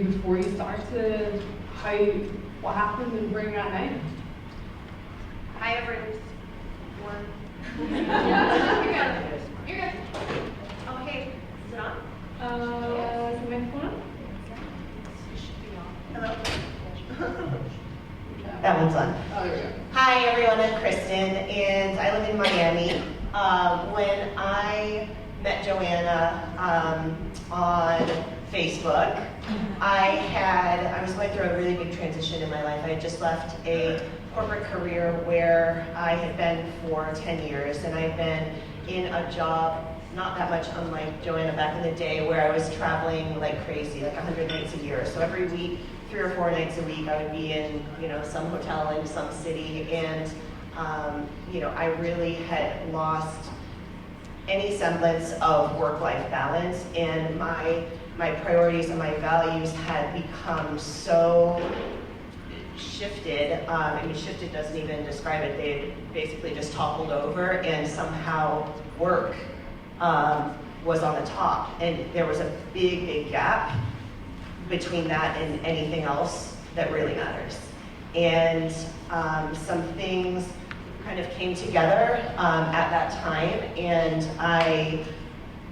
before you started, what happened and bring that now? Hi everyone. You're good. You're good. Oh hey, is it on? Is the microphone on? It should be on. Hello? That one's on. Oh, there we go. Hi everyone, I'm Kristen and I live in Miami. When I met Joanna on Facebook, I was going through a really big transition in my life. I had just left a corporate career where I had been for 10 years, and I've been in a job not that much unlike Joanna back in the day, where I was traveling like crazy, like 100 nights a year. So every week, 3 or 4 nights a week, I would be in, some hotel in some city, and I really had lost any semblance of work-life balance, and my priorities and my values had become so shifted. Shifted doesn't even describe it. They basically just toppled over, and somehow work was on the top, and there was a big gap between that and anything else that really matters. And some things kind of came together at that time, and I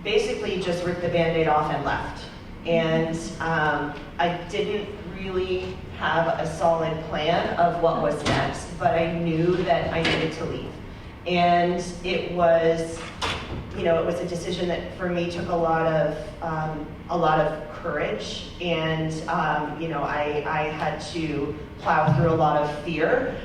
basically just ripped the Band-Aid off and left. And I didn't really have a solid plan of what was next, but I knew that I needed to leave. And it was a decision that for me took a lot of courage, and I had to plow through a lot of fear,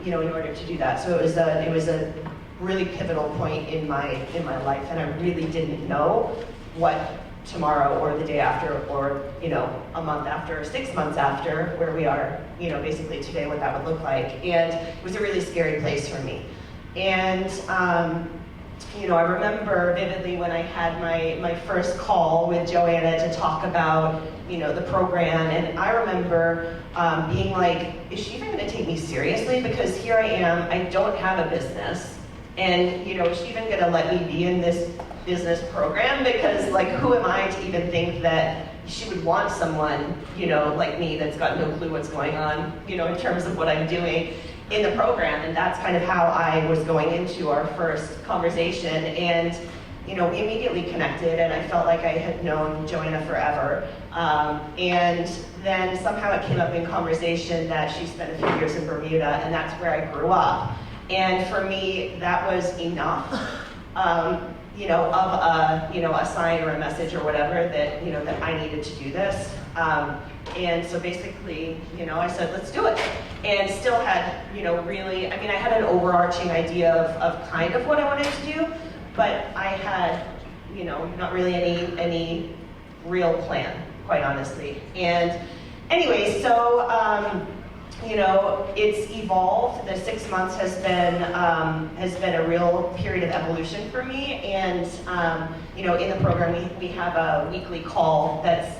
in order to do that. So it was a really pivotal point in my life, and I really didn't know what tomorrow or the day after or a month after, 6 months after, where we are basically today, what that would look like. And it was a really scary place for me. And I remember vividly when I had my first call with Joanna to talk about the program, and I remember being like, is she even going to take me seriously? Because here I am, I don't have a business, and is she even going to let me be in this business program? Because who am I to even think that she would want someone like me that's got no clue what's going on in terms of what I'm doing in the program. And that's kind of how I was going into our first conversation. And we immediately connected, and I felt like I had known Joanna forever. And then somehow it came up in conversation that she spent a few years in Bermuda, and that's where I grew up. And for me, that was enough, of a sign or a message or whatever that, that I needed to do this. And so basically, I said, let's do it. And still had, really, I had an overarching idea of kind of what I wanted to do, but I had, not really any real plan, quite honestly. And anyway, so, it's evolved. The 6 months has been a real period of evolution for me. And, in the program, we have a weekly call that's,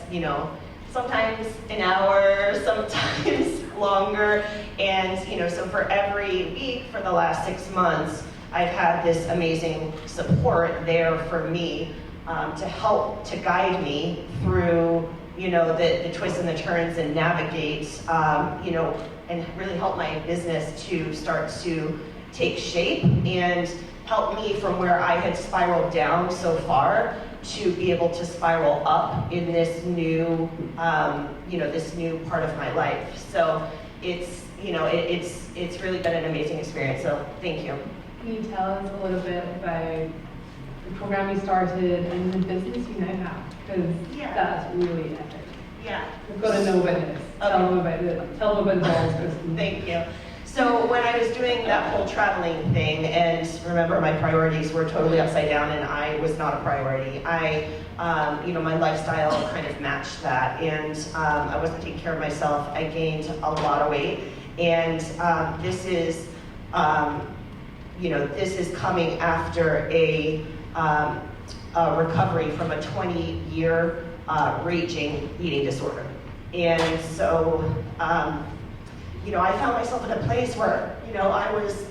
sometimes an hour, sometimes longer. And, so for every week for the last 6 months, I've had this amazing support there for me to help to guide me through, the twists and the turns, and navigate, and really help my business to start to take shape and help me from where I had spiraled down so far to be able to spiral up in this new, this new part of my life. So it's really been an amazing experience. So thank you. Can you tell us a little bit about the program you started and the business you now have? Because that's really epic. Yeah. We've got to know about this. Okay. Tell them about the balls, Kristen. Thank you. So when I was doing that whole traveling thing, and remember my priorities were totally upside down, and I was not a priority. My lifestyle kind of matched that, and I wasn't taking care of myself. I gained a lot of weight, and this is coming after a recovery from a 20-year raging eating disorder. And so, I found myself in a place where, I was,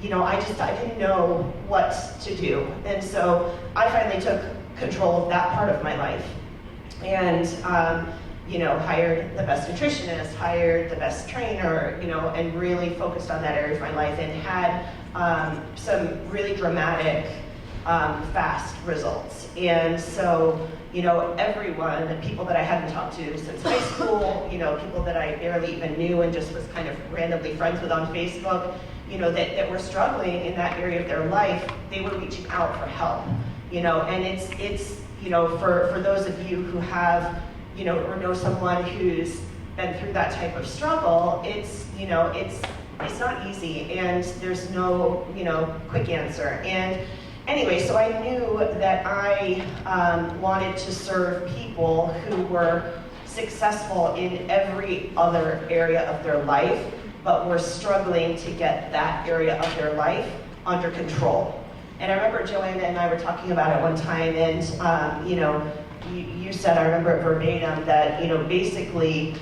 I didn't know what to do. And so I finally took control of that part of my life. And, hired the best nutritionist, hired the best trainer, and really focused on that area of my life and had some really dramatic, fast results. And so, everyone, people that I hadn't talked to since high school, people that I barely even knew and just was kind of randomly friends with on Facebook, that were struggling in that area of their life, they were reaching out for help, and it's for those of you who have, or know someone who's been through that type of struggle, it's not easy, and there's no, quick answer. And anyway, so I knew that I wanted to serve people who were successful in every other area of their life, but were struggling to get that area of their life under control. And I remember Joanna and I were talking about it one time, and you said, I remember it verbatim, that basically,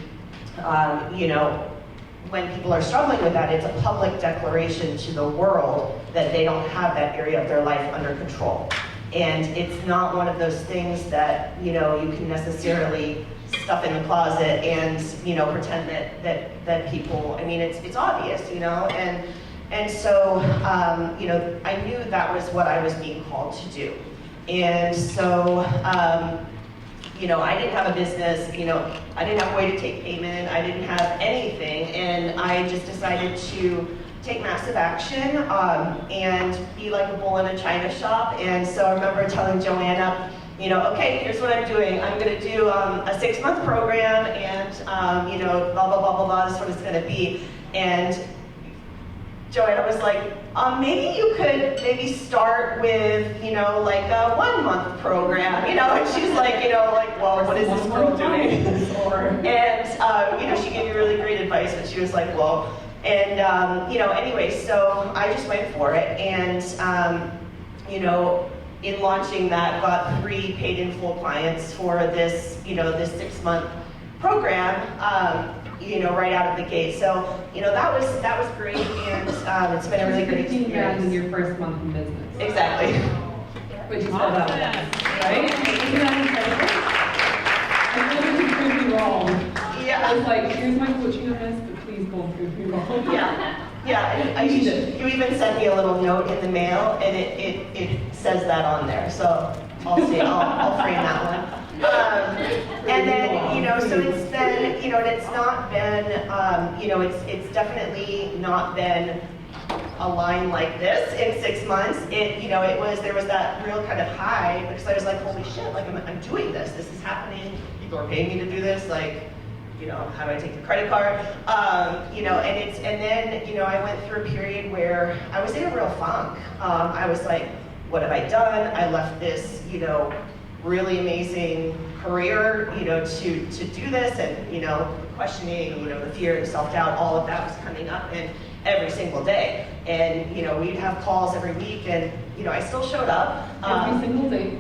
when people are struggling with that, it's a public declaration to the world that they don't have that area of their life under control. And it's not one of those things that you can necessarily stuff in the closet and pretend that people. I mean, it's obvious, and so I knew that was what I was being called to do. And so I didn't have a business, I didn't have a way to take payment, I didn't have anything, and I just decided to take massive action and be like a bull in a china shop. And so I remember telling Joanna, okay, here's what I'm doing. I'm going to do a 6-month program, and blah, blah, blah, blah, blah, this is what it's going to be. And Joanna was like, maybe you could maybe start with, like a 1-month program, and she's like, well, what is this girl doing? And, she gave me really great advice, and she was like, well, and, anyway, so I just went for it, and, in launching that, got 3 paid in full clients for this, this 6-month program, right out of the gate. So, that was great, and it's been a really great experience. In your first month in business. Exactly. Which is all about that, right? Isn't that incredible? I know you prove me wrong. Yeah. I was like, here's my coaching on this, but please don't prove me wrong. Yeah. Yeah, you even sent me a little note in the mail, and it says that on there. So I'll frame that one. And then, so it's been, and it's not been, it's definitely not been a line like this in 6 months. There was that real kind of high, because I was like, holy shit, like I'm doing this. This is happening. People are paying me to do this. Like, how do I take the credit card? And then, I went through a period where I was in a real funk. I was like, what have I done? I left this, really amazing career, to do this, and, questioning, the fear and self-doubt, all of that was coming up, and every single day. And, we'd have calls every week, and, I still showed up. Every single day,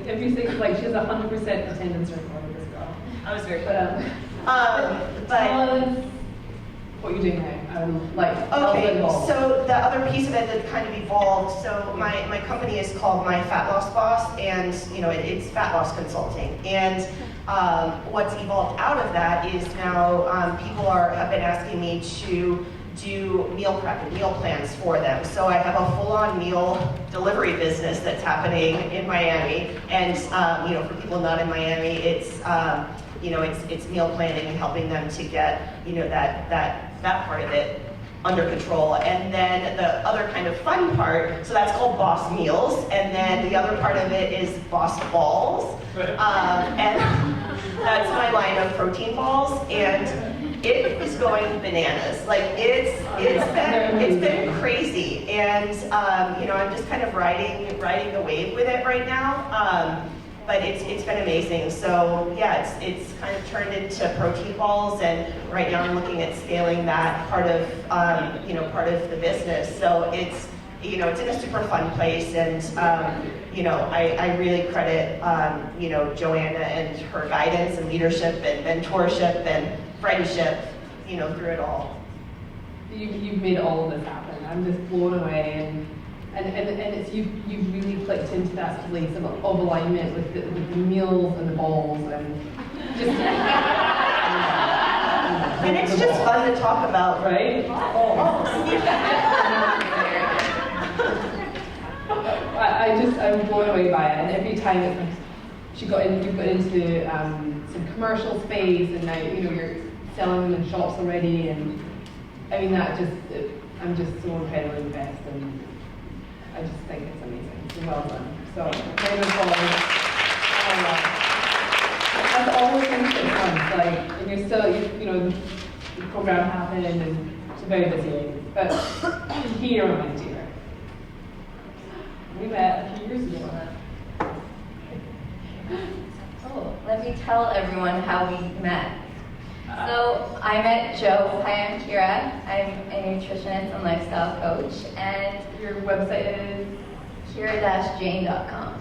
like, she has 100% attendance record with this girl. I was very but tell us what you're doing now. Okay, so the other piece of it that kind of evolved, so my company is called My Fat Loss Boss, and it's fat loss consulting. And what's evolved out of that is now people have been asking me to do meal prep and meal plans for them. So I have a full-on meal delivery business that's happening in Miami, and for people not in Miami, it's it's meal planning and helping them to get, that part of it under control. And then the other kind of fun part, so that's called Boss Meals, and then the other part of it is Boss Balls. And that's my line of protein balls, and it is going bananas. Like it's been crazy, and I'm just kind of riding the wave with it right now. But it's been amazing. So yeah, it's kind of turned into protein balls, and right now I'm looking at scaling that part of the business. So it's it's in a super fun place, and I really credit Joanna and her guidance and leadership and mentorship and friendship through it all. You've made all of this happen. I'm just blown away, and it's you've really clicked into that place of alignment with the meals and the balls, and just And it's just fun to talk about. Right? Oh. I'm blown away by it, and every time it's like, you got into some commercial space, and now you're selling them in shops already, and I mean I'm just so incredibly impressed, and I just think it's amazing. So well done. So round of applause. That's always in 6 months, like, and you're still, the program happened, and it's very busy, but here, my dear, we met a few years ago. Oh, let me tell everyone how we met. So I met Jo. Hi, I'm Kira. I'm a nutritionist and lifestyle coach, and Your website is? Kira-Jane.com.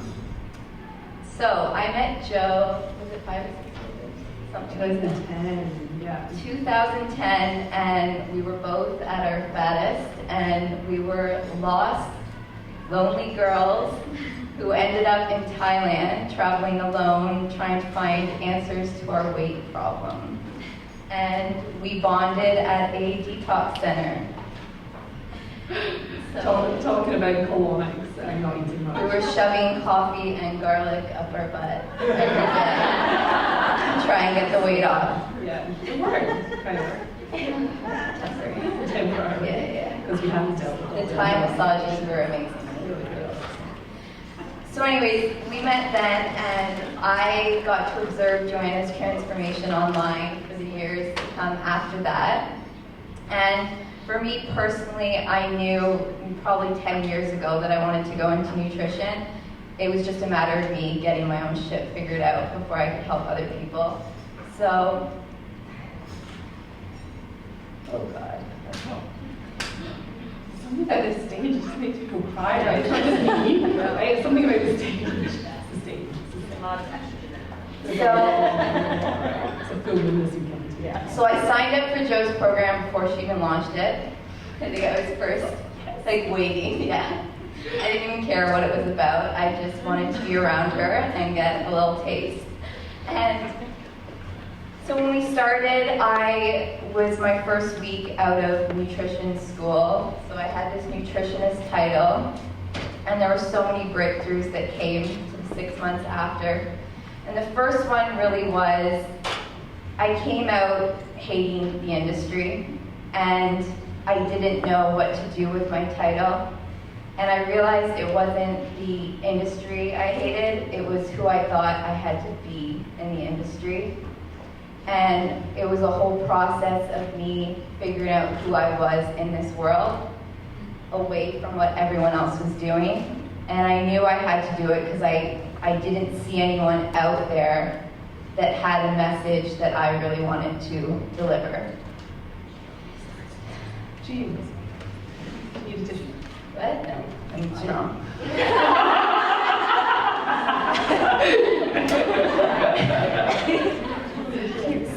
So I met Jo, was it 5 or 6 years? Something like that. 2010, yeah. 2010, and we were both at our fattest, and we were lost, lonely girls who ended up in Thailand, traveling alone, trying to find answers to our weight problem. And we bonded at a detox center. So Talking about colonics and not eating much. we were shoving coffee and garlic up our butt every day to try and get the weight off. Yeah, it worked, kind of worked. Temporary. Temporary. Yeah. Because we haven't dealt with The Thai massages were amazing. Really good. So anyways, we met then, and I got to observe Joanna's transformation online for the years to come after that. And for me personally, I knew probably 10 years ago that I wanted to go into nutrition. It was just a matter of me getting my own shit figured out before I could help other people. So, oh God. Something about this stage just makes people cry, right? It's not just me, right? It's something about the stage. It's the stage. A lot of estrogen. It's a film this weekend. Yeah. So I signed up for Jo's program before she even launched it. I think I was first, like waiting, yeah. I didn't even care what it was about. I just wanted to be around her and get a little taste. And so when we started, I was my first week out of nutrition school. So I had this nutritionist title, and there were so many breakthroughs that came to 6 months after. And the first one really was, I came out hating the industry, and I didn't know what to do with my title. And I realized it wasn't the industry I hated, it was who I thought I had to be in the industry. And it was a whole process of me figuring out who I was in this world, away from what everyone else was doing. And I knew I had to do it because I didn't see anyone out there that had a message that I really wanted to deliver. Jeez. Need a tissue. What? No, I'm strong.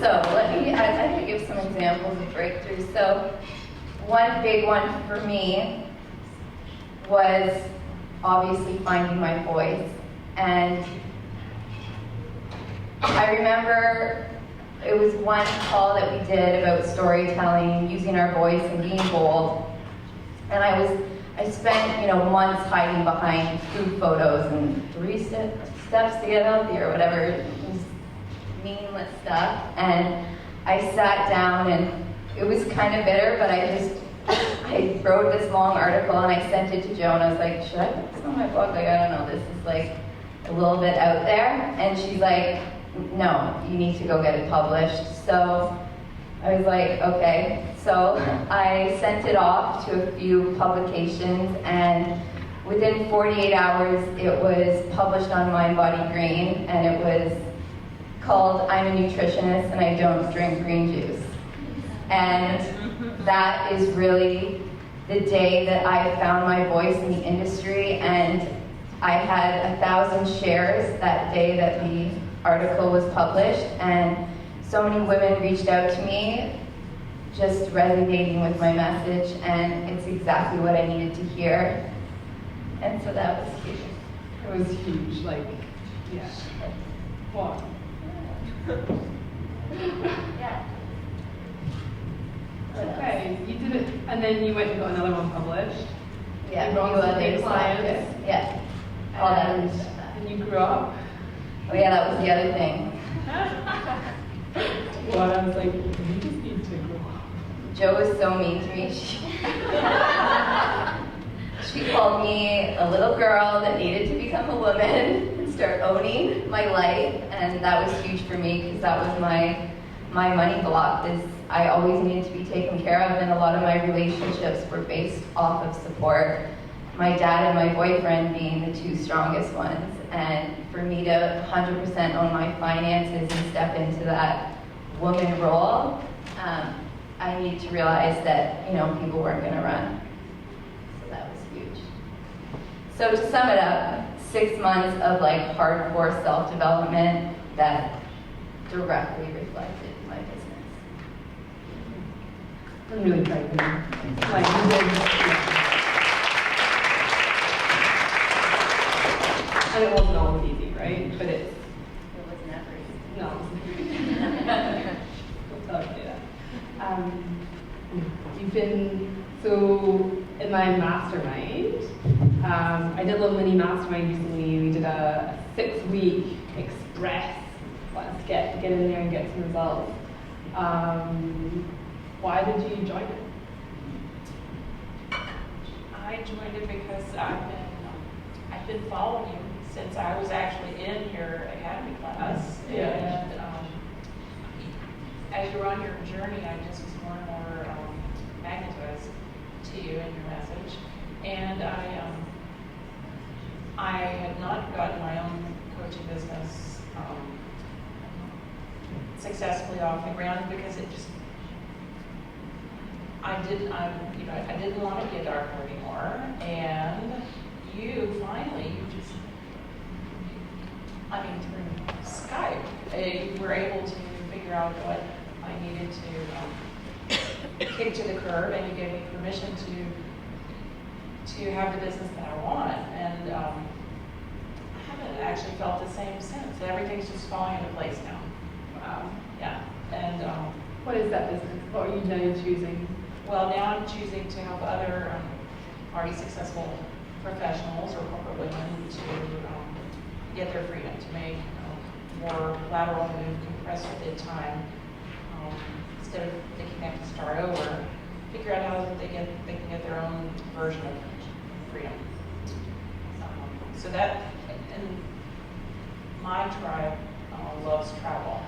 So I could give some examples of breakthroughs. So one big one for me was obviously finding my voice. And I remember it was one call that we did about storytelling, using our voice and being bold. And I spent, months hiding behind food photos and 3 steps to get healthy or whatever. It was meaningless stuff. And I sat down, and it was kind of bitter, but I wrote this long article and I sent it to Jo, and I was like, should I put this on my blog? Like, I don't know, this is like a little bit out there. And she's like, no, you need to go get it published. So I was like, okay. So I sent it off to a few publications, and within 48 hours, it was published on Mind Body Green, and it was called I'm a Nutritionist and I Don't Drink Green Juice. And that is really the day that I found my voice in the industry, and I had 1,000 shares that day that the article was published, and so many women reached out to me just resonating with my message, and it's exactly what I needed to hear. And so that was huge. It was huge, like, yeah. What? Yeah. Okay, you did it, and then you went and got another one published. Yeah, You brought some big clients. Yeah. All that. And you grew up. Oh yeah, that was the other thing. Well, I was like, you just need to grow up. Jo was so mean to me. She called me a little girl that needed to become a woman and start owning my life, and that was huge for me because that was my money block. Is I always needed to be taken care of, and a lot of my relationships were based off of support. My dad and my boyfriend being the two strongest ones, and for me to 100% own my finances and step into that woman role, I needed to realize that people weren't going to run. So that was huge. So to sum it up, 6 months of like hardcore self-development that directly reflected my business. I'm really proud of you. Like you did. And it wasn't always easy, right? But it was never easy. No. Don't tell everybody that. You've been, so in my mastermind, I did a little mini mastermind recently. We did a 6-week express. Let's get in there and get some results. Why did you join it? I joined it because I've been following you since I was actually in your academy class. Yeah. And as you're on your journey, I just was more and more magnetized to you and your message. And I had not gotten my own coaching business successfully off the ground because it just I didn't want to be a doctor anymore, and you finally, through Skype, you were able to figure out what I needed to kick to the curb, and you gave me permission to have the business that I want, and I haven't actually felt the same since. Everything's just falling into place now. Yeah, and What is that business? What are you now choosing? well, now I'm choosing to help other already successful professionals or corporate women to get their freedom, to make more lateral move, compressed within time, instead of thinking they have to start over, figure out how they can get their own version of freedom. So that, and my tribe loves travel,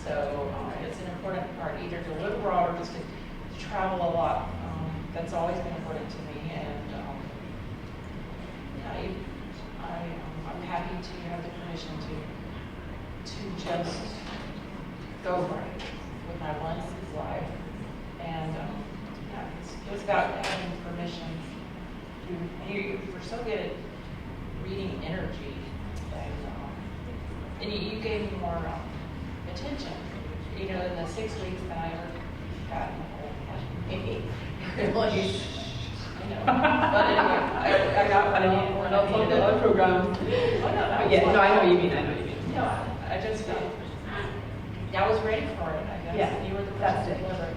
so it's an important part either to live abroad or just to travel a lot. That's always been important to me, and I'm happy to have the permission to just go for it with my once life. And it's about having permission. You were so good at reading energy, and you gave me more attention. In the 6 weeks that I ever got in the whole maybe. Really? I know. But anyway, I got I don't know. That's on the other programs. Oh, no, Yeah, no, I know what you mean. No, I just felt I was ready for it, I guess. Yeah, And you were the that's person it. to deliver it.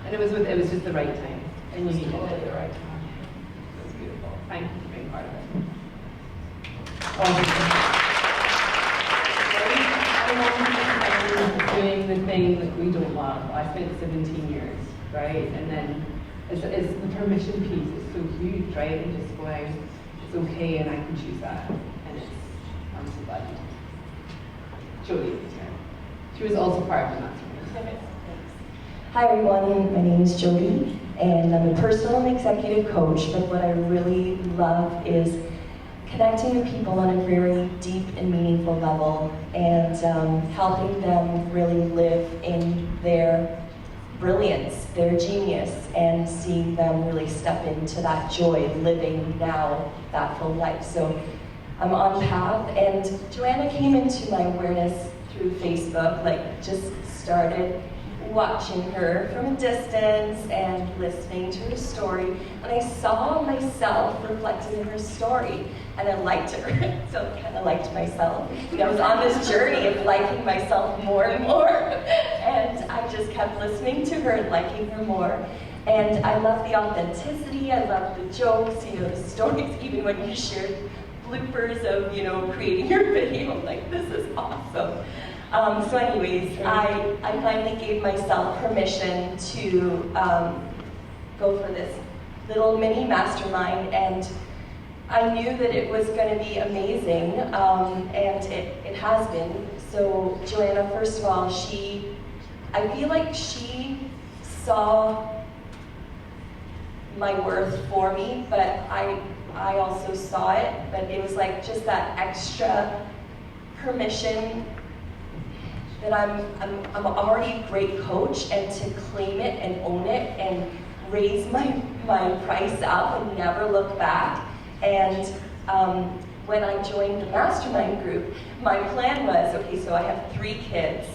And it was just the right time. And you needed Totally it. the right time. It was beautiful. Thank you for being part of it. Doing the thing that we don't love. I spent 17 years, right? And then it's the permission piece is so huge, right? And just going, it's okay and I can choose that. And I'm so glad you did. Jodie, she was also part of the mastermind. Hi everyone, my name is Jody, and I'm a personal and executive coach, but what I really love is connecting with people on a very deep and meaningful level and helping them really live in their brilliance, their genius, and seeing them really step into that joy, living now that full life. So I'm on path, and Joanna came into my awareness through Facebook, just started watching her from a distance and listening to her story, and I saw myself reflected in her story, and I liked her, so I kind of liked myself. And I was on this journey of liking myself more and more, and I just kept listening to her and liking her more. And I love the authenticity, I love the jokes, the stories, even when you shared bloopers of, creating your video. I'm like, this is awesome. So anyways, I finally gave myself permission to go for this little mini mastermind, and I knew that it was going to be amazing, and it has been. So Joanna, first of all, I feel like she saw my worth for me, but I also saw it, but it was like just that extra permission that I'm already a great coach, and to claim it and own it and raise my price up and never look back. And when I joined the mastermind group, my plan was, okay, so I have 3 kids,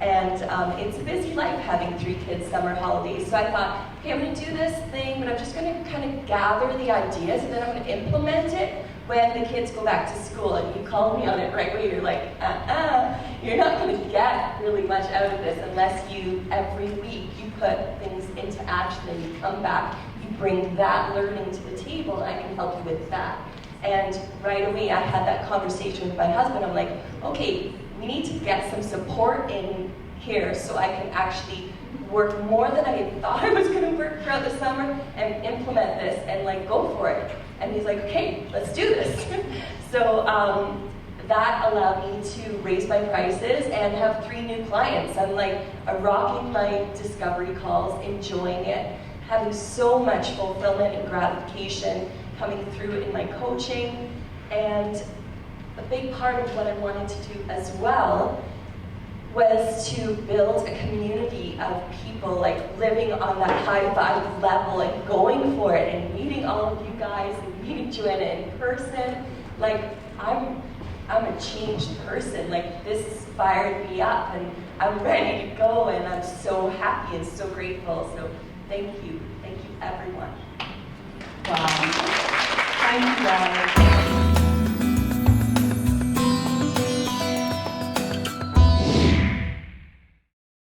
and it's a busy life having 3 kids, summer holidays. So I thought, okay, I'm going to do this thing, but I'm just going to kind of gather the ideas, and then I'm going to implement it when the kids go back to school. And you called me on it right away. You're like, you're not going to get really much out of this unless every week, you put things into action, and you come back, you bring that learning to the table, and I can help you with that. And right away, I had that conversation with my husband. I'm like, okay, we need to get some support in here so I can actually work more than I thought I was going to work throughout the summer and implement this and go for it. And he's like, okay, let's do this. So that allowed me to raise my prices and have 3 new clients. I'm rocking my discovery calls, enjoying it, having so much fulfillment and gratification coming through in my coaching. And a big part of what I wanted to do as well was to build a community of people living on that high vibe level and going for it, and meeting all of you guys and meeting Joanna in person. I'm a changed person. This fired me up, and I'm ready to go, and I'm so happy and so grateful. So thank you everyone. Wow. Thank you, guys.